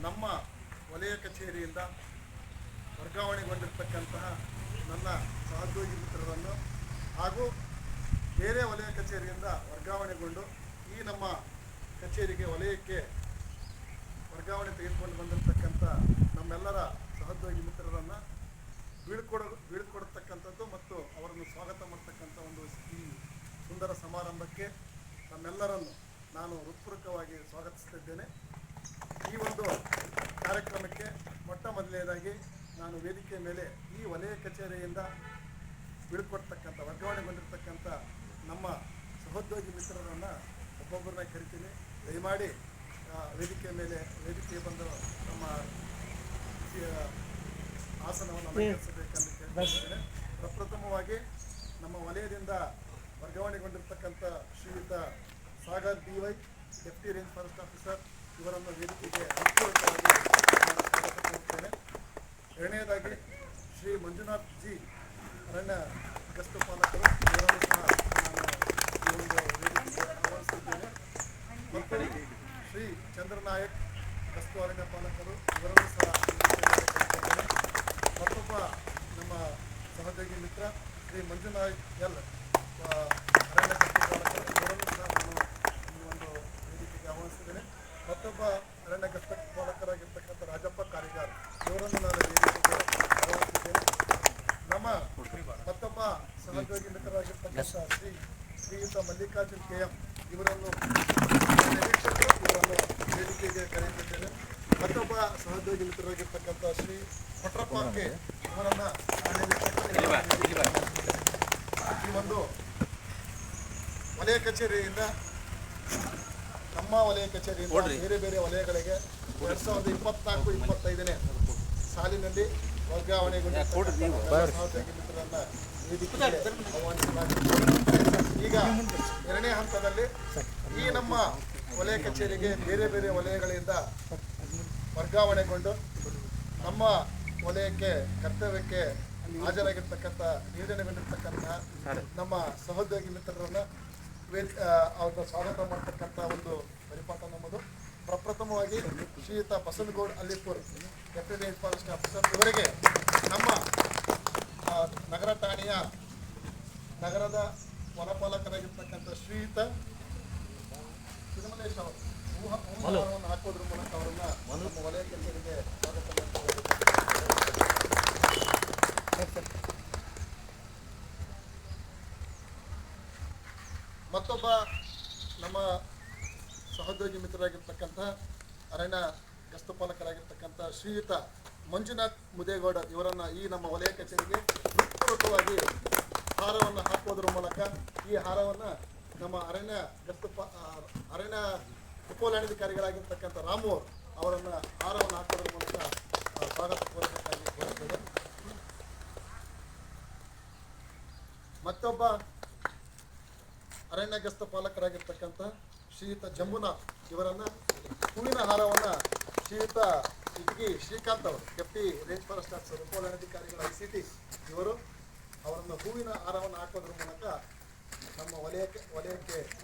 ನಮ್ಮ ವಲಯ ಕಚೇರಿಯಿಂದ ವರ್ಗಾವಣೆಗೊಂಡಿರ್ತಕ್ಕಂತಹ ನನ್ನ ಸಹೋದ್ಯೋಗಿ ಮಿತ್ರರನ್ನು ಹಾಗೂ ಬೇರೆ ವಲಯ ಕಚೇರಿಯಿಂದ ವರ್ಗಾವಣೆಗೊಂಡು ಈ ನಮ್ಮ ಕಚೇರಿಗೆ ವಲಯಕ್ಕೆ ವರ್ಗಾವಣೆ ತೆಗೆದುಕೊಂಡು ಬಂದಿರತಕ್ಕಂಥ ನಮ್ಮೆಲ್ಲರ ಸಹೋದ್ಯೋಗಿ ಮಿತ್ರರನ್ನು ಬೀಳ್ಕೊಡತಕ್ಕಂಥದ್ದು ಮತ್ತು ಅವರನ್ನು ಸ್ವಾಗತ ಮಾಡ್ತಕ್ಕಂಥ ಒಂದು ಈ ಸುಂದರ ಸಮಾರಂಭಕ್ಕೆ ನಮ್ಮೆಲ್ಲರನ್ನು ನಾನು ಹೃತ್ಪೂರ್ವಕವಾಗಿ ಸ್ವಾಗತಿಸುತ್ತಿದ್ದೇನೆ. ಈ ಒಂದು ಕಾರ್ಯಕ್ರಮಕ್ಕೆ ಮೊಟ್ಟ ಮೊದಲನೇದಾಗಿ ನಾನು ವೇದಿಕೆ ಮೇಲೆ ಈ ವಲಯ ಕಚೇರಿಯಿಂದ ಬೀಳ್ಕೊಡ್ತಕ್ಕಂಥ ವರ್ಗಾವಣೆಗೊಂಡಿರ್ತಕ್ಕಂಥ ನಮ್ಮ ಸಹೋದ್ಯೋಗಿ ಮಿತ್ರರನ್ನು ಒಬ್ಬೊಬ್ಬರನ್ನ ಕರಿತೀನಿ. ದಯಮಾಡಿ ವೇದಿಕೆ ಬಂದು ನಮ್ಮ ಆಸನವನ್ನು ಅಲಂಕರಿಸಬೇಕೆಂದು ಕೇಳ್ತಿದ್ದೇನೆ. ಪ್ರಪ್ರಥಮವಾಗಿ ನಮ್ಮ ವಲಯದಿಂದ ವರ್ಗಾವಣೆಗೊಂಡಿರ್ತಕ್ಕಂಥ ಶ್ರೀಯುತ Sagar DY deputy range forest officer ಇವರನ್ನು ವೇದಿಕೆಗೆ ಅನುಕೂಲಕವಾಗಿ ನಾನು ಸ್ವಾಗತ ಕೋರುತ್ತೇನೆ. ಎರಡನೇದಾಗಿ ಶ್ರೀ ಮಂಜುನಾಥ್ ಜಿ ಅರಣ್ಯ ಗಸ್ತು ಪಾಲಕರು ಇವರನ್ನು ಸಹ ನಾನು ಈ ಒಂದು ವೇದಿಕೆಗೆ ಆಹ್ವಾನಿಸುತ್ತಿದ್ದೇನೆ. ಮತ್ತು ಶ್ರೀ ಚಂದ್ರನಾಯಕ್ ಗಸ್ತು ಅರಣ್ಯ ಪಾಲಕರು ಇವರನ್ನು ಸಹ ಮತ್ತೊಬ್ಬ ನಮ್ಮ ಸಹೋದ್ಯೋಗಿ ಮಿತ್ರ ಶ್ರೀ ಮಂಜುನಾಥ್ ಎಲ್ ಅರಣ್ಯ ಗಸ್ತು ಪಾಲಕರು ಇವರನ್ನು ಸಹ ನಾನು ಈ ಒಂದು ವೇದಿಕೆಗೆ ಆಹ್ವಾನಿಸಿದ್ದೇನೆ. ಮತ್ತೊಬ್ಬ ಅರಣ್ಯ ಗಸ್ತು ಪಾಲಕರಾಗಿರ್ತಕ್ಕಂಥ ರಾಜಪ್ಪ ಕಾರಿಗಾರ್ ಇವರನ್ನು ನಾನು ವೇದಿಕೆಗೆ ಆಹ್ವಾನಿಸಿದ್ದೇನೆ. ನಮ್ಮ ಮತ್ತೊಬ್ಬ ಸಹೋದ್ಯೋಗಿ ಮಿತ್ರರಾಗಿರ್ತಕ್ಕಂಥ ಶ್ರೀಯುತ ಮಲ್ಲಿಕಾರ್ಜುನ್ KM ಇವರನ್ನು ವೇದಿಕೆಗೆ ಕರೆಯುತ್ತಿದ್ದೇನೆ. ಮತ್ತೊಬ್ಬ ಸಹೋದ್ಯೋಗಿ ಮಿತ್ರರಾಗಿರ್ತಕ್ಕಂಥ ಶ್ರೀ ಕೊಟ್ರಪ್ಪ ಕೆ ಇವರನ್ನು ಈ ಒಂದು ವಲಯ ಕಚೇರಿಯಿಂದ ನಮ್ಮ ವಲಯ ಕಚೇರಿಯಿಂದ ಬೇರೆ ಬೇರೆ ವಲಯಗಳಿಗೆ 2024-25ನೇ ಸಾಲಿನಲ್ಲಿ ವರ್ಗಾವಣೆಗೊಂಡ ಸಹೋದ್ಯೋಗಿ ಮಿತ್ರರನ್ನ ವೇದಿಕೆಗೆ ಆಹ್ವಾನಿಸಲಾಗಿದೆ. ಈಗ ಎರಡನೇ ಹಂತದಲ್ಲಿ ಈ ನಮ್ಮ ವಲಯ ಕಚೇರಿಗೆ ಬೇರೆ ಬೇರೆ ವಲಯಗಳಿಂದ ವರ್ಗಾವಣೆಗೊಂಡು ನಮ್ಮ ವಲಯಕ್ಕೆ ಕರ್ತವ್ಯಕ್ಕೆ ಹಾಜರಾಗಿರ್ತಕ್ಕಂಥ ನಿಯೋಜನೆಗೊಂಡಿರ್ತಕ್ಕಂಥ ನಮ್ಮ ಸಹೋದ್ಯೋಗಿ ಮಿತ್ರರನ್ನು ಅವ್ರನ್ನ ಸ್ವಾಗತ ಮಾಡ್ತಕ್ಕಂಥ ಒಂದು ಪರಿಪಾಠ ನಮ್ಮದು. ಪ್ರಪ್ರಥಮವಾಗಿ Shriyuta Basanagouda Allipur deputy range forest officer ಇವರಿಗೆ ನಮ್ಮ ನಗರ ಠಾಣೆಯ ನಗರದ ವನಪಾಲಕರಾಗಿರ್ತಕ್ಕಂಥ ಶ್ರೀಯುತ ತಿರುಮಲೇಶ್ ಅವರು ಹೂಹಾರವನ್ನು ಹಾಕೋದ್ರ ಮೂಲಕ ಅವರನ್ನ ನಮ್ಮ ವಲಯ ಕಚೇರಿಗೆ ಸ್ವಾಗತ ಮಾಡ್ತಾರೆ. ಮತ್ತೊಬ್ಬ ನಮ್ಮ ಸಹೋದ್ಯೋಗಿ ಮಿತ್ರರಾಗಿರ್ತಕ್ಕಂಥ ಅರಣ್ಯ ಗಸ್ತು ಪಾಲಕರಾಗಿರ್ತಕ್ಕಂಥ ಶ್ರೀಯುತ ಮಂಜುನಾಥ್ ಮುದೇಗೌಡ ಇವರನ್ನು ಈ ನಮ್ಮ ವಲಯ ಕಚೇರಿಗೆ ಹೃತ್ಪೂರ್ವಕವಾಗಿ ಹಾರವನ್ನು ಹಾಕೋದ್ರ ಮೂಲಕ ಈ ಹಾರವನ್ನು ನಮ್ಮ ಅರಣ್ಯ ಉಪವಲಯಾಧಿಕಾರಿಗಳಾಗಿರ್ತಕ್ಕಂಥ ರಾಮು ಅವರನ್ನು ಹಾರವನ್ನು ಹಾಕೋದ್ರ ಮೂಲಕ ಸ್ವಾಗತ ಕೋರಬೇಕಾಗಿ ಕೋರುತ್ತೇವೆ. ಮತ್ತೊಬ್ಬ ಅರಣ್ಯ ಗಸ್ತು ಪಾಲಕರಾಗಿರ್ತಕ್ಕಂಥ ಶ್ರೀಯುತ ಜಂಬುನಾಥ್ ಇವರನ್ನು ಹೂವಿನ ಹಾರವನ್ನು ಶ್ರೀಯುತ ಇಟಗಿ ಶ್ರೀಕಾಂತ್ ಅವರು ಡೆಪ್ಟಿ ರೇಂಜ್ ಫಾರೆಸ್ಟ್ ಆಫೀಸರ್ ಉಪವಲಯಾಧಿಕಾರಿಗಳ ICT ಇವರು ಅವರನ್ನು ಹೂವಿನ ಹಾರವನ್ನು ಹಾಕೋದ್ರ ಮೂಲಕ ನಮ್ಮ ವಲಯಕ್ಕೆ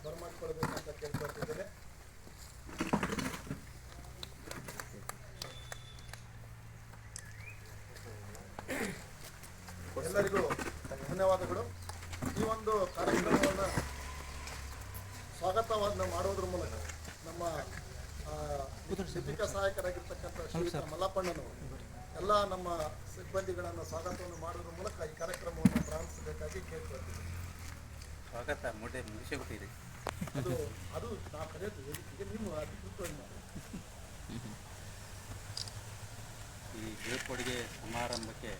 ಬರಮಾಡಿಕೊಳ್ಬೇಕಂತ ಕೇಳ್ಕೊಳ್ತಿದ್ದೇನೆ. ಎಲ್ಲರಿಗೂ ಧನ್ಯವಾದಗಳು. ಈ ಒಂದು ಕಾರ್ಯಕ್ರಮವನ್ನು ಸ್ವಾಗತವನ್ನು ಮಾಡೋದ್ರ ಮೂಲಕ ನಮ್ಮ ಶಿಕ್ಷಕ ಸಹಾಯಕರಾಗಿರ್ತಕ್ಕಂಥ ಶ್ರೀಯುತ ಮಲ್ಲಪ್ಪಣ್ಣನವರು ಎಲ್ಲ ನಮ್ಮ ಸಿಬ್ಬಂದಿಗಳನ್ನು ಸ್ವಾಗತವನ್ನು ಮಾಡೋದ್ರ ಮೂಲಕ ಈ ಕಾರ್ಯಕ್ರಮವನ್ನು ಪ್ರಾರಂಭಿಸಬೇಕಾಗಿ ಕೇಳ್ಕೊಳ್ತೀವಿ. ಸ್ವಾಗತ ಮೂಟೆ ಮುಗಿಸಿಬಿಟ್ಟಿದೆ. ಅದು ನಾವು ಕರೆಯೋದು ವೇದಿಕೆಗೆ ನೀವು ಅಧಿಕೃತವಾಗಿ ಮಾಡಿ. ಈ ಬೀಳ್ಕೊಡುಗೆ ಸಮಾರಂಭಕ್ಕೆ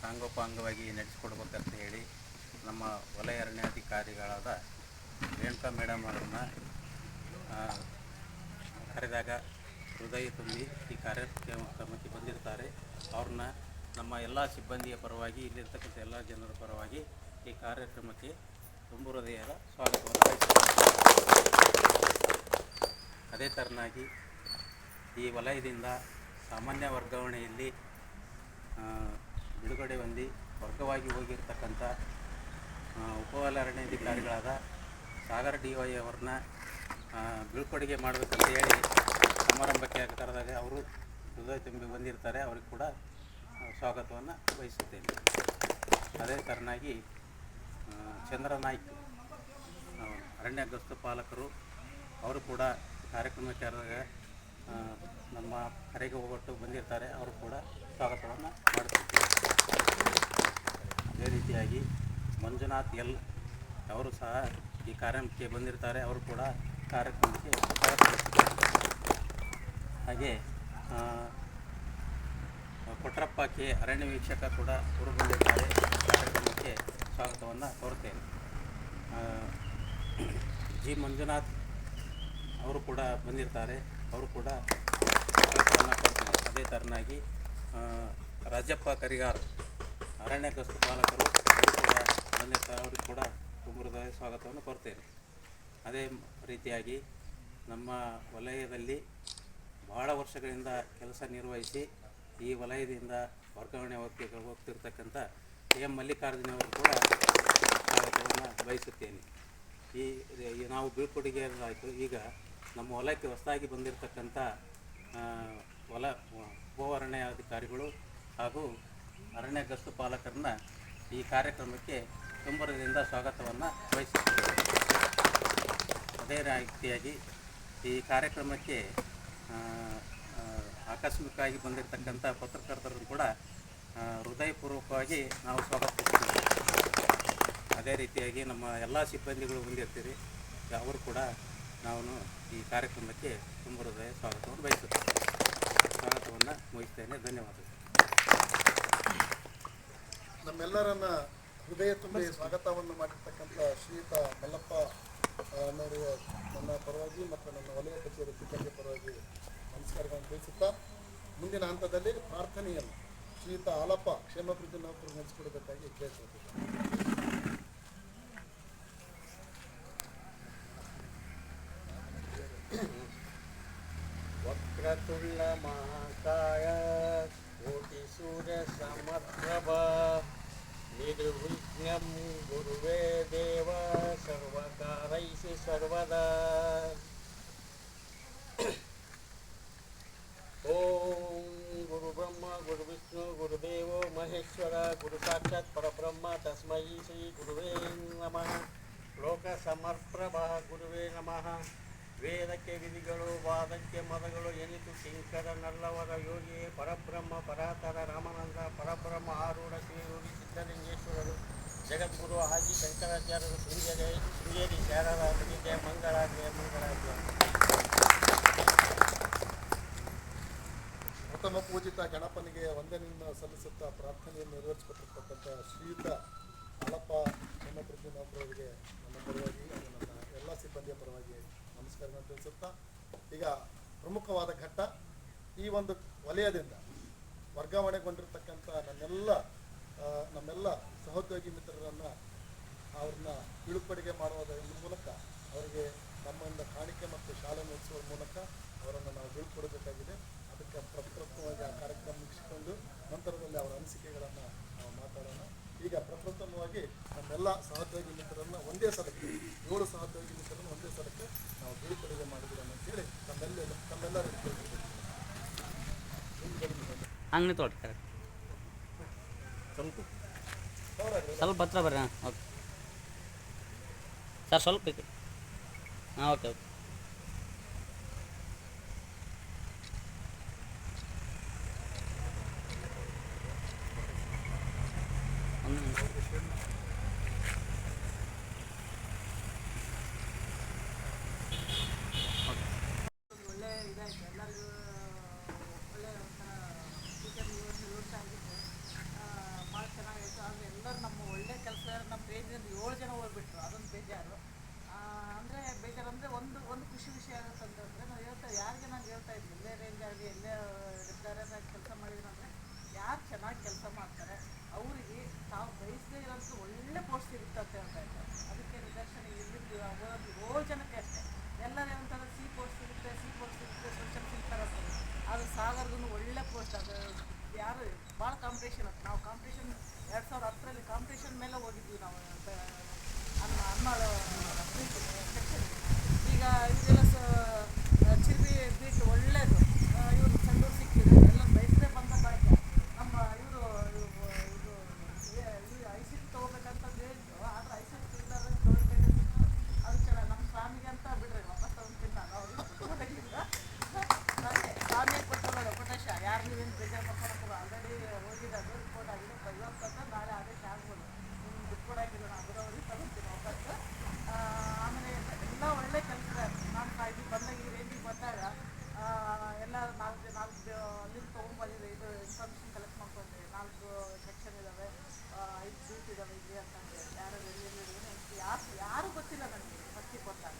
ಸಾಂಗೋಪಾಂಗವಾಗಿ ನಡೆಸಿಕೊಡ್ಬೇಕಂತ ಹೇಳಿ ನಮ್ಮ ವಲಯ ಅರಣ್ಯಾಧಿಕಾರಿಗಳಾದ ರೇಣುಕಾ ಮೇಡಮ್ ಅವರನ್ನು ಕರೆದಾಗ ಹೃದಯ ತುಂಬಿ ಈ ಕಾರ್ಯಕ್ರಮಕ್ಕೆ ಬಂದಿರ್ತಾರೆ. ಅವ್ರನ್ನ ನಮ್ಮ ಎಲ್ಲ ಸಿಬ್ಬಂದಿಯ ಪರವಾಗಿ ಇಲ್ಲಿರ್ತಕ್ಕಂಥ ಎಲ್ಲ ಜನರ ಪರವಾಗಿ ಈ ಕಾರ್ಯಕ್ರಮಕ್ಕೆ ತುಂಬ ಹೃದಯದ ಸ್ವಾಗತವನ್ನು ಬಯಸುತ್ತೇನೆ. ಅದೇ ಥರನಾಗಿ ಈ ವಲಯದಿಂದ ಸಾಮಾನ್ಯ ವರ್ಗಾವಣೆಯಲ್ಲಿ ಬಿಡುಗಡೆ ಹೊಂದಿ ವರ್ಗವಾಗಿ ಹೋಗಿರ್ತಕ್ಕಂಥ ಉಪವಲಯ ಅರಣ್ಯಾಧಿಕಾರಿಗಳಾದ ಸಾಗರ್ DY ಅವ್ರನ್ನ ಬೀಳ್ಕೊಡುಗೆ ಮಾಡಬೇಕಂತ ಹೇಳಿ ಸಮಾರಂಭಕ್ಕೆ ಕರೆದಾಗ ಅವರು ಹೃದಯ ತುಂಬಿ ಬಂದಿರ್ತಾರೆ. ಅವ್ರಿಗೆ ಕೂಡ ಸ್ವಾಗತವನ್ನು ಬಯಸುತ್ತೇನೆ. ಅದೇ ಥರನಾಗಿ ಚಂದ್ರನಾಯ್ಕ್ ಅರಣ್ಯ ಗಸ್ತು ಪಾಲಕರು ಅವರು ಕೂಡ ಕಾರ್ಯಕ್ರಮಕ್ಕೆ ಕರೆದಾಗ ನಮ್ಮ ಕರೆಗೆ ಹೋಗೊಟ್ಟು ಬಂದಿರ್ತಾರೆ. ಅವರು ಕೂಡ ಸ್ವಾಗತವನ್ನು ಮಾಡುತ್ತಿದ್ದಾರೆ. ಅದೇ ರೀತಿಯಾಗಿ ಮಂಜುನಾಥ್ ಎಲ್ ಅವರು ಸಹ ಈ ಕಾರ್ಯಕ್ರಮಕ್ಕೆ ಬಂದಿರ್ತಾರೆ. ಅವರು ಕೂಡ ಕಾರ್ಯಕ್ರಮಕ್ಕೆ ಸ್ವಾಗತಿಸುತ್ತಾರೆ. ಹಾಗೆ ಕೊಟ್ರಪ್ಪ ಕೆ ಅರಣ್ಯ ವೀಕ್ಷಕ ಕೂಡ ಅವರು ಬಂದಿರ್ತಾರೆ. ಕಾರ್ಯಕ್ರಮಕ್ಕೆ ಸ್ವಾಗತವನ್ನು ಕೋರುತ್ತೇನೆ. ಜಿ ಮಂಜುನಾಥ್ ಅವರು ಕೂಡ ಬಂದಿರ್ತಾರೆ. ಅವರು ಕೂಡ ಸ್ವಾಗತವನ್ನು ಕೋರುತ್ತೇನೆ. ಅದೇ ಥರನಾಗಿ ರಾಜಪ್ಪ ಕರಿಗಾರ್ ಅರಣ್ಯ ಗಸ್ತು ಪಾಲಕರು ಅವರು ಕೂಡ ಬಂದಿರ್ತಾರೆ. ಅವ್ರಿಗೆ ಕೂಡ ತುಂಬ ಹೃದಯ ಸ್ವಾಗತವನ್ನು ಕೋರ್ತೇನೆ. ಅದೇ ರೀತಿಯಾಗಿ ನಮ್ಮ ವಲಯದಲ್ಲಿ ಬಹಳ ವರ್ಷಗಳಿಂದ ಕೆಲಸ ನಿರ್ವಹಿಸಿ ಈ ವಲಯದಿಂದ ವರ್ಗಾವಣೆ ಹೋಗ್ತಿರ್ತಕ್ಕಂಥ ಎಂ ಮಲ್ಲಿಕಾರ್ಜುನ ಅವರು ಕೂಡ ಸ್ವಾಗತವನ್ನು ಬಯಸುತ್ತೇನೆ. ಈ ನಾವು ಬೀಳ್ಕೊಡುಗೆ ಆಯಿತು. ಈಗ ನಮ್ಮ ಹೊಲಕ್ಕೆ ಹೊಸದಾಗಿ ಬಂದಿರತಕ್ಕಂಥ ಭೂ ಅರಣ್ಯಾಧಿಕಾರಿಗಳು ಹಾಗೂ ಅರಣ್ಯ ಗಸ್ತು ಪಾಲಕರನ್ನ ಈ ಕಾರ್ಯಕ್ರಮಕ್ಕೆ ತುಂಬರದಿಂದ ಸ್ವಾಗತವನ್ನು ಬಯಸುತ್ತೇವೆ. ಅದೇ ರೀತಿಯಾಗಿ ಈ ಕಾರ್ಯಕ್ರಮಕ್ಕೆ ಆಕಸ್ಮಿಕವಾಗಿ ಬಂದಿರತಕ್ಕಂಥ ಪತ್ರಕರ್ತರನ್ನು ಕೂಡ ಹೃದಯಪೂರ್ವಕವಾಗಿ ನಾವು ಸ್ವಾಗತಿಸ್ತೀವಿ. ಅದೇ ರೀತಿಯಾಗಿ ನಮ್ಮ ಎಲ್ಲ ಸಿಬ್ಬಂದಿಗಳು ಬಂದಿರ್ತೀರಿ. ಅವರು ಕೂಡ ನಾವು ಈ ಕಾರ್ಯಕ್ರಮಕ್ಕೆ ತುಂಬ ಹೃದಯ ಸ್ವಾಗತವನ್ನು ಬಯಸುತ್ತೇವೆ. ಸ್ವಾಗತವನ್ನು ಮುಗಿಸ್ತೇನೆ. ಧನ್ಯವಾದಗಳು. ನಮ್ಮೆಲ್ಲರನ್ನ ಹೃದಯ ತುಂಬಿ ಸ್ವಾಗತವನ್ನು ಮಾಡಿರ್ತಕ್ಕಂಥ ಶ್ರೀಯುತ ಮಲ್ಲಪ್ಪ ಅನ್ನೋರಿಗೆ ನನ್ನ ಪರವಾಗಿ ಮತ್ತು ನನ್ನ ವಲಯ ಕಚೇರಿ ಸಿಬ್ಬಂದಿ ಪರವಾಗಿ ನಮಸ್ಕಾರಗಳನ್ನು ತಿಳಿಸುತ್ತಾ, ಮುಂದಿನ ಹಂತದಲ್ಲಿ ಪ್ರಾರ್ಥನೆಯನ್ನು ಶ್ರೀಯುತ ಹಾಲಪ್ಪ ಕ್ಷೇಮಾಭಿವೃದ್ಧಿ ನೌಕರು ನಡೆಸಿಕೊಡಬೇಕಾಗಿ ಕೇಳಿಕೊಳ್ತಿದ್ದಾರೆ. ವಕ್ರತುಂಡ ಮಹಾಕಾಯ ಕೋಟಿ ಸೂರ್ಯ ಸಮಪ್ರಭ ನಿರ್ವಿಘ್ನಂ ಗುರುವೇ ದೇವ ಸರ್ವಕಾರೈಸಿ ಸರ್ವದಾ. ಓಂ ಗುರು ಬ್ರಹ್ಮ ಗುರು ವಿಷ್ಣು ಗುರುದೇವೋ ಮಹೇಶ್ವರ ಗುರು ಸಾಕ್ಷಾತ್ ಪರಬ್ರಹ್ಮ ತಸ್ಮೈ ಶ್ರೀ ಗುರುವೇ ನಮಃ. ಲೋಕ ಸಮರ್ಪ್ರಭ ಗುರುವೇ ನಮಃ. ವೇದಕ್ಕೆ ವಿಧಿಗಳು ವಾದಕ್ಕೆ ಮದಗಳು ಎನಿತು ಕಿಂಕರನಲ್ಲವರ ಯೋಗಿ ಪರಬ್ರಹ್ಮ ಪರಾತರ ರಾಮಾನಂದ ಪರಬ್ರಹ್ಮ ಆರೂಢ ಶ್ರೀರೂಢಿ ಸಿದ್ಧಲಿಂಗೇಶ್ವರರು ಜಗದ್ಗುರು ಆದಿ ಶಂಕರಾಚಾರ್ಯರು ಶೃಂಗೇರಿ ಶಾರದಾ ಜಯ ಮಂಗಳಾಗ್ಯ ಮಂಗಳಾಗ್ಯ. ಪ್ರಥಮ ಪೂಜಿತ ಗಣಪನಿಗೆ ವಂದನೆಯನ್ನು ಸಲ್ಲಿಸುತ್ತಾ ಪ್ರಾರ್ಥನೆಯನ್ನು ನೆರವೇರಿಸಿಕೊಟ್ಟಿರ್ತಕ್ಕಂಥ ಶ್ರೀಯುತ ಹಾಲಪ್ಪ ಕ್ಷೇಮಾಭಿವೃದ್ಧಿ ನೌಕರರಿಗೆ ನನ್ನ ಪರವಾಗಿ ಹಾಗೂ ನನ್ನ ಎಲ್ಲ ಸಿಬ್ಬಂದಿಯ ಪರವಾಗಿ ನಮಸ್ಕಾರಗಳನ್ನು ತಿಳಿಸುತ್ತಾ, ಈಗ ಪ್ರಮುಖವಾದ ಘಟ್ಟ, ಈ ಒಂದು ವಲಯದಿಂದ ವರ್ಗಾವಣೆಗೊಂಡಿರ್ತಕ್ಕಂಥ ನಮ್ಮೆಲ್ಲ ಸಹೋದ್ಯೋಗಿ ಮಿತ್ರರನ್ನು ಅವ್ರನ್ನ ಬೀಳ್ಕೊಡುಗೆ ಮಾಡುವುದರ ಮೂಲಕ ಅವರಿಗೆ ನಮ್ಮಿಂದ ಕಾಣಿಕೆ ಮತ್ತು ಶಾಲೆ ನಡೆಸುವ ಮೂಲಕ ಅವರನ್ನು ನಾವು ಬೀಳ್ಕೊಡಬೇಕಾಗಿದೆ. ಅದಕ್ಕೆ ಪ್ರಪ್ರಥಮವಾಗಿ ಆ ಕಾರ್ಯಕ್ರಮ ಮುಗಿಸಿಕೊಂಡು ನಂತರದಲ್ಲಿ ಅವರ ಅನಿಸಿಕೆಗಳನ್ನು ನಾವು ಮಾತಾಡೋಣ. ಈಗ ಪ್ರಪ್ರಥಮವಾಗಿ ನಮ್ಮೆಲ್ಲ ಸಹೋದ್ಯೋಗಿ ಮಿತ್ರರನ್ನು ಒಂದೇ ಸಲಕ್ಕೆ 7 ಸಹೋದ್ಯೋಗಿ ಮಿತ್ರರನ್ನು ಒಂದೇ ಸಲಕ್ಕೆ ನಾವು ಬೀಳ್ಕೊಡುಗೆ ಮಾಡಿದ್ದೀವಿ ಅಂತೇಳಿ ತಮ್ಮೆಲ್ಲರಿಗೂ ಕೇಳ್ತಿದ್ದೀವಿ. ಅಂಗಡಿ ತೋಟ ಸ್ವಲ್ಪ ಹತ್ರ ಬರ್ರಿ. ಹಾಂ ಓಕೆ ಸರ್, ಸ್ವಲ್ಪ ಬೇಕು. ಹಾಂ ಓಕೆ ಓಕೆ. ಒಂದು ಖುಷಿ ವಿಷಯ ಆಗುತ್ತಂತಂದರೆ ಯಾರಿಗೆ ನಾನು ಹೇಳ್ತಾ ಇದ್ದೀನಿ, ಎಲ್ಲೇ ರೇಂಜ್ ಆಗಲಿ ಎಲ್ಲೇ ರಿಟೈರಾಗಿ ಕೆಲಸ ಮಾಡಿದ್ರು ಅಂದರೆ ಯಾರು ಚೆನ್ನಾಗಿ ಕೆಲಸ ಮಾಡ್ತಾರೆ ಅವರಿಗೆ ತಾವು ಬಯಸದೇ ಇರೋದು ಒಳ್ಳೆ ಪೋಸ್ಟ್ ಸಿಗುತ್ತೆ ಅಂತ ಹೇಳ್ತಾ ಇದ್ದಾರೆ. ಅದಕ್ಕೆ ನಿದರ್ಶನ ಇಲ್ಲಿದ್ದು 7 ಜನಕ್ಕೆ ಅಷ್ಟೇ. ಎಲ್ಲರೂ ಏನಂತಾರೆ ಸಿ ಪೋಸ್ಟ್ ಸಿಗುತ್ತೆ ಸೋಷಲ್ ಸಿಗ್ತಾರೆ ಅಂತಾರೆ. ಅದು ಸಾಗರದೂ ಒಳ್ಳೆ ಪೋಸ್ಟ್. ಅದು ಯಾರು ಭಾಳ ಕಾಂಪಿಟೇಷನ್ ಅದು. ನಾವು ಕಾಂಪಿಟೇಷನ್ 2010ರಲ್ಲಿ ಕಾಂಪಿಟೇಷನ್ ಮೇಲೆ ಹೋಗಿದ್ವಿ ನಾವು. ಹನ್ನೆರಡು ಸೆಕ್ಷನ್. ಈಗ ಇದೆಲ್ಲ ಚಿರ್ಬಿ ಬೀಟ್ ಒಳ್ಳೇದು. ಇವರು ಸಂಡೂರು ಸಿಕ್ಕಿದ್ರು ಎಲ್ಲ ಬಯಸದೆ ಬಂದ ಭಾಗ್ಯ. ನಮ್ಮ ಇವರು ಇದು ಐಸಿಟ್ ತೊಗೋಬೇಕಂತಂದು ಹೇಳಿದ್ರು, ಆದರೆ ಐಸಿಟ್ ಸಿಗ್ಲಾರ್ದಂಗೆ ತೊಗೊಳ್ಬೇಕು. ಅದು ಚೆನ್ನಾಗಿ ನಮ್ಮ ಸ್ವಾಮಿಗೆ ಅಂತ ಬಿಡ್ರಿ ವಾಪಸ್ ತಗೊಂಡ್ತಿಲ್ಲ ನಾವು ಕೊಡೋಕ್ಕಿಲ್ಲ. ಸ್ವಾಮಿ ಕೊಟ್ಟಲ್ಲ ಕೊಟ್ಟೇಶ ಯಾರು ನೀವೇನು ಬೇಜಾರು ಮಾಡ್ಕೊಳಕ್ಕೆ ಆಲ್ರೆಡಿ ಹೋಗಿದ್ದು ರಿಪೋರ್ಟ್ ಆಗಿದೆ. ಇವತ್ತಂತ ನಾಳೆ ಆದೇಶ ಆಗ್ಬೋದು. ನಿಮ್ಗೆ ಬಿಟ್ಕೊಡಾಕಿಲ್ಲ ನಾನು ಅದರವರೆಗೆ ತಗೊಳ್ತೀನಿ ವಾಪಸ್ಸು. ಆಮೇಲೆ ಎಲ್ಲ ಒಳ್ಳೆ ಕೆಲಸ. ನಾನು ಇಲ್ಲಿ ಬಂದಾಗ ಈ ರೇಂಜಿಗೆ ಬಂದಾಗ ಎಲ್ಲ ನಾಲ್ಕು ಅಲ್ಲಿಂದ ತೊಗೊಂಡ್ಬಂದಿದೆ. ಇದು ಇನ್ಫಾರ್ಮೇಷನ್ ಕಲೆಕ್ಟ್ ಮಾಡ್ಕೊಂಡೆ. 4 ಸೆಕ್ಷನ್ ಇದ್ದಾವೆ, 5 ಬೂತ್ ಇದ್ದಾವೆ ಇಲ್ಲಿ ಅಂತಂದರೆ ಯಾರು ಎಲ್ಲಿ ಯಾರು ಗೊತ್ತಿಲ್ಲ ನನಗೆ ಫಸ್ಟಿಗೆ ಬಂದಾಗ.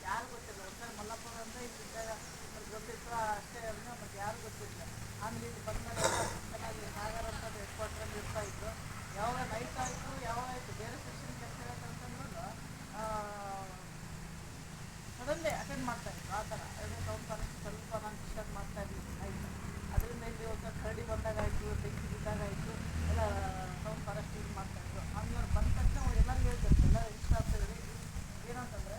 ಯಾರು ಗೊತ್ತಿಲ್ಲ. ಒಂದ್ಸಲ ಮಲ್ಲಾಪುರ ಅಂದರೆ ಇಲ್ಲಿದ್ದಾಗ ಗೊತ್ತಿತ್ತು ಅಷ್ಟೇ ಅಲ್ಲ, ಮತ್ತು ಯಾರು ಗೊತ್ತಿಲ್ಲ. ಆಮೇಲೆ ಇಲ್ಲಿ ಬಂದಾಗ ಚೆನ್ನಾಗಿ ಸಾಗರ ಅಂತ ಹೆಡ್ ಕ್ವಾರ್ಟ್ರಲ್ಲಿ ಇರ್ತಾಯಿದ್ರು. ಯಾವಾಗ ನೈಟ್ ಆಯಿತು ಯಾವಾಗಾಯಿತು ಬೇರೆ ಸೆಕ್ಷನ್ ಕೆಲಸ ಇರತ್ತಂತಂದ್ರೂ ಸಡನ್ಲಿ ಅಟೆಂಡ್ ಮಾಡ್ತಾಯಿದ್ರು. ಆ ಥರ ಟೌನ್ ಫಾರೆಸ್ಟ್ ಸ್ವಲ್ಪ ನಾನು ಡಿಸ್ಟರ್ಬ್ ಮಾಡ್ತಾಯಿದ್ದೀನಿ ಆಯಿತು. ಅದರಿಂದ ಇಲ್ಲಿ ಒಂದು ಕರಡಿ ಬಂದಾಗಾಯಿತು, ಬೆಂಕಿ ಬಿದ್ದಾಗಾಯಿತು, ಎಲ್ಲ ಟೌನ್ ಫಾರೆಸ್ಟ್ ಇದು ಮಾಡ್ತಾಯಿದ್ರು. ಹಂಗೆ ಬಂದ ತಕ್ಷಣ ಎಲ್ಲರಿಗೂ ಹೇಳ್ತಾರೆ, ಎಲ್ಲ ಇಷ್ಟಾಗ್ತದೆ ಏನಂತಂದರೆ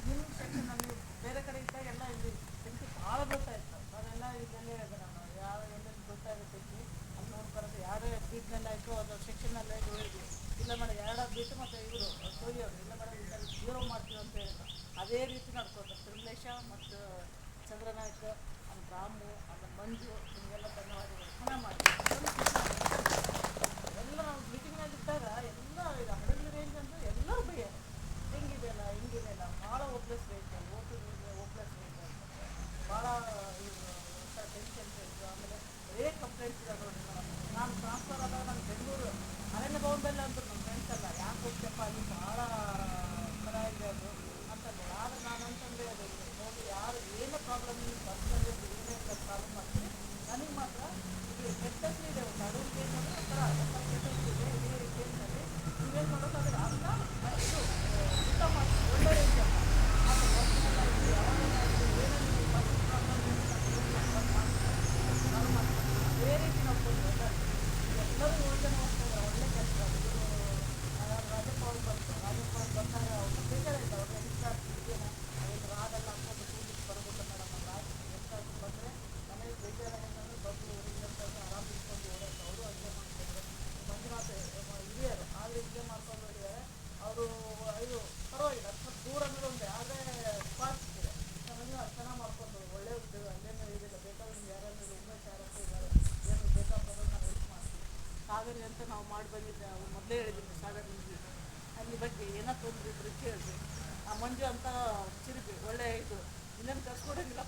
ನಿಮ್ಮ ಸೆಕ್ಷನಲ್ಲಿ ಬೇರೆ ಕಡೆ ಇದ್ದಾಗ ಎಲ್ಲ ಇಲ್ಲಿ ಬೆಂಕಿ ಭಾಳ ಬರ್ತಾಯಿತ್ತು. ಅದೆಲ್ಲ ಇಲ್ಲೇ ನಾನು ಯಾವ ಎಲ್ಲೆಲ್ಲಿ ಗೊತ್ತಾಗುತ್ತೆ ಬೆಂಕಿ ಅಲ್ಲಿ ನೋಡ್ಬಾರ್ದು. ಯಾರೇ ಬೀಟ್ನಲ್ಲಾಯಿತು ಅದು ಸೆಕ್ಷನಲ್ಲೇ ಹೇಳಿದ್ವಿ, ಇಲ್ಲ ಮೇಡಮ್ 2 ಬೀಟು ಮತ್ತು ಇವರು ಸೋರಿಯವರು ಇಲ್ಲ ಮೇಡಮ್ ಇದರಲ್ಲಿ 0 ಮಾಡ್ತೀವಿ ಅಂತ ಹೇಳಿದ್ರು. ಅದೇ ರೀತಿ ನಡ್ಕೊಂಡು ತಿರುಮಲೇಶ ಮತ್ತು ಚಂದ್ರನಾಯ್ಕ, ಆಮೇಲೆ ರಾಮು, ಆಮೇಲೆ ಮಂಜು, ನಿಮಗೆಲ್ಲ ಧನ್ಯವಾದಗಳು. ಚೆನ್ನಾಗಿ ಮಾಡಿ ಎಲ್ಲ ನಾವು ಮೀಟಿಂಗ್ನಾಗಿದ್ದಾಗ ಎಲ್ಲ ಇದು ಹಡಗಲಿ ರೇಂಜ್ ಅಂದರೆ ಎಲ್ಲರೂ ಬೈಯೋದು ಹೆಂಗಿದೆಯಲ್ಲ ಹಿಂಗಿದೆಯಲ್ಲ ಭಾಳ ಓಪ್ಲೆಸ್ ರೇಂಜ್, ಓಪ್ಲೆಸ್ ರೇಂಜ್ ಅಂತ ಭಾಳ ಟೆನ್ಷನ್ಸ್ ಇತ್ತು. ಆಮೇಲೆ ಬರೇ ಕಂಪ್ಲೇಂಟ್ಸ್ ಇದೆ ನೋಡಿ. ನಾನು ಟ್ರಾನ್ಸ್ಫರ್ ಆದಾಗ ನಾನು ಬೆಂಗಳೂರು ಅರಣ್ಯ ಭವನದಲ್ಲಿ ಅಂದರು ನಮ್ಮ ಫ್ರೆಂಡ್ಸ್ ಎಲ್ಲ ಯಾಕೆ ಹೋಗ್ತಪ್ಪ ಅಲ್ಲಿ ಭಾಳ ಥರ ಇದೆ ಅದು ಅಂತಂದರೆ. ಆದರೆ ನಾನು ಅಂತಂದರೆ ಅದು ನೋಡಿ ಯಾರು ಏನೋ ಪ್ರಾಬ್ಲಮ್ ಪರ್ಸನಲ್ ಏನೇ ಪ್ರಾಬ್ಲಮ್ ಆಗ್ತದೆ ನನಗೆ ಮಾತ್ರ ಇದು ಕೆಟ್ಟದ್ದು ಇದೆ. ಒಂದು ಅಡುಗೆ ಕೇಸ್ ಅಂದರೆ ಒಂಥರ ಕೆಟ್ಟದ್ದು ಇದೆ. ಈ ಕೇಸ್ನಲ್ಲಿ ನೀವೇನು ಮಾಡೋದು ಅಂದರೆ ಅದನ್ನ ಇದು ಊಟ ಮಾಡಿ ಒಳ್ಳೆ ರೇಂಜ್ ಅಲ್ಲ ಅದು ಪರ್ಸನಲ್ ಆಯಿತು ಯಾವಾಗೆಲ್ಲ ಆಯಿತು ಏನೇನು ಪರ್ಸನಲ್ ಪ್ರಾಬ್ಲಮ್ ಮಾಡ್ತೀನಿ ಅದೇ ರೀತಿ ನೋಡ್ಕೊಂಡು ಎಲ್ಲರೂ 7 ಜನ ಹೋಗ್ತಾರೆ. ಒಳ್ಳೆ ಕೆಲಸ. ರಾಜಪ್ಪ ಅವ್ರು ಬಂದಾಗ ಅವ್ರು ಬೇಜಾರಾಯ್ತು. ಅವ್ರು ಎಷ್ಟಾಗ್ತಿದ್ದೇನೆ ಅದೇನು ರಾಗಲ್ಲ ಹಾಕೊಂಡು ಕೂಲಿಕ್ಕೆ ಬರಬೇಕು ಮೇಡಮ್ ಅಲ್ಲ ಎಷ್ಟಾಗಿ ಬಂದರೆ ಮನೇಲಿ ಬೇಜಾರಾಗಂತಂದ್ರೆ ಬಂದು ಊರಿಗೆ ಅಂತಂದ್ರೆ ಆರಾಮ್ ಇಟ್ಕೊಂಡು ಓಡಾಡ್ತು. ಅವರು ಅಡುಗೆ ಮಾಡ್ಕೊಂಡ್ರು. ಮಂಜುನಾಥ ಹಿರಿಯರು ಆದರೆ ಹಿಂಗೆ ಮಾಡ್ಕೊಂಡು ಹೋಗಿದ್ದಾರೆ ಅವರು. ಇದು ಪರವಾಗಿಲ್ಲ ಸ್ವಲ್ಪ ದೂರ ಅಂದ್ರೆ ಒಂದೇ ಆದರೆ ಪಾರ್ಕ್ ಇದೆ. ಮಂಜುನಾಥ ಚೆನ್ನಾಗಿ ಮಾಡ್ಕೊಂಡು ಒಳ್ಳೆ ಅಲ್ಲೇನೂ ಇದಿಲ್ಲ. ಬೇಕಾದ್ರೆ ನಿಮ್ಗೆ ಯಾರಾದ್ರೂ ಉಮೇಶ್ ಯಾರಕ್ಕೆ ಇದ್ದಾರೆ ಏನು ಬೇಕಾಗ್ತದೆ ನಾನು ಹೆಲ್ಪ್ ಮಾಡ್ತೀನಿ. ಸಾಗರಿ ಅಂತ ನಾವು ಮಾಡಿ ಬಂದಿದ್ದೆ. ಅವ್ರು ಮೊದಲೇ ಹೇಳಿದ್ದೀನಿ ಸಾಗರಿ ಅಲ್ಲಿ ಬಗ್ಗೆ ಏನೋ ತೊಂದರೆ ಇದ್ರೆ ಕೇಳಿದೆ. ಆ ಮಂಜು ಅಂತ ಚಿರುಬಿ ಒಳ್ಳೆ ಇದು ಇನ್ನೇನು ಕರ್ಸ್ಕೊಡೋಂಗಿಲ್ಲ